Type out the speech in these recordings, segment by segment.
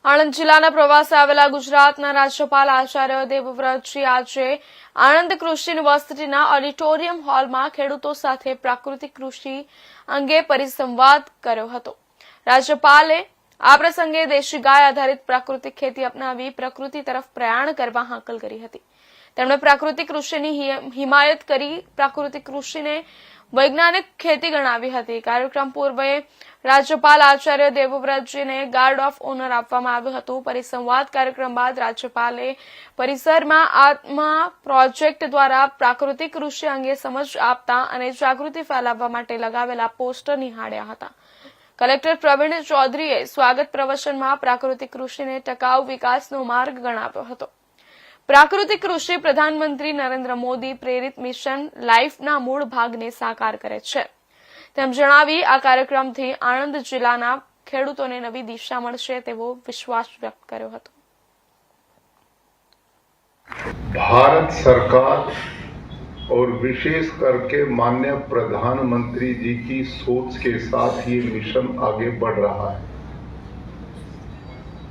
આણંદ જિલ્લાના પ્રવાસે આવેલા ગુજરાતના રાજ્યપાલ આચાર્ય દેવવ્રતજી આજે આણંદ કૃષિ યુનિવર્સિટીના ઓડિટોરિયમ હોલમાં ખેડૂતો સાથે પ્રાકૃતિક કૃષિ અંગે પરિસંવાદ કર્યો હતો। રાજ્યપાલે આ પ્રસંગે દેશી ગાય આધારિત પ્રાકૃતિક ખેતી અપનાવી પ્રકૃતિ તરફ પ્રયાણ કરવા હાકલ કરી હતી। તેમણે પ્રાકૃતિક કૃષિની હિમાયત કરી પ્રાકૃતિક કૃષિને વૈજ્ઞાનિક ખેતી ગણાવી હતી। કાર્યક્રમ પૂર્વે રાજ્યપાલ આચાર્ય દેવવ્રતજીને ગાર્ડ ઓફ ઓનર આપવામાં આવ્યું હતું। પરિસંવાદ કાર્યક્રમ બાદ રાજ્યપાલે પરિસરમાં આત્મા પ્રોજેક્ટ દ્વારા પ્રાકૃતિક કૃષિ અંગે સમજ આપતા અને જાગૃતિ ફેલાવવા માટે લગાવેલા પોસ્ટર નિહાળ્યા હતા। કલેક્ટર પ્રવીણ ચૌધરીએ સ્વાગત પ્રવચનમાં પ્રાકૃતિક કૃષિને ટકાઉ વિકાસનો માર્ગ ગણાવ્યો હતો। પ્રાકૃતિક કૃષિ પ્રધાનમંત્રી નરેન્દ્ર મોદી પ્રેરિત મિશન લાઈફના મૂળ ભાગને સાકાર કરે છે તેમ જણાવી આ કાર્યક્રમથી આણંદ જિલ્લાના ખેડૂતોને નવી દિશા મળશે તેવો વિશ્વાસ વ્યક્ત કર્યો હતો। भारत सरकार और विशेष करके माननीय प्रधानमंत्री जी की सोच के साथ ये मिशन आगे बढ़ रहा है।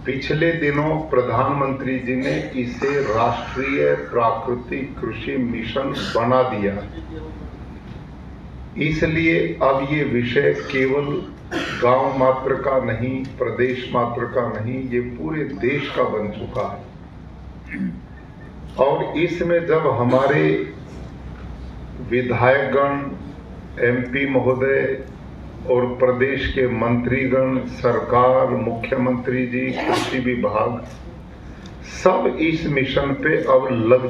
पिछले दिनों प्रधानमंत्री जी ने इसे राष्ट्रीय प्राकृतिक कृषि मिशन बना दिया, इसलिए अब ये विषय केवल गांव मात्र का नहीं, प्रदेश मात्र का नहीं, ये पूरे देश का बन चुका है। और इसमें जब हमारे विधायकगण, एमपी महोदय और प्रदेश के मंत्रीगण, सरकार, मुख्यमंत्री जी, कृषि विभाग सब इस मिशन पे अब लग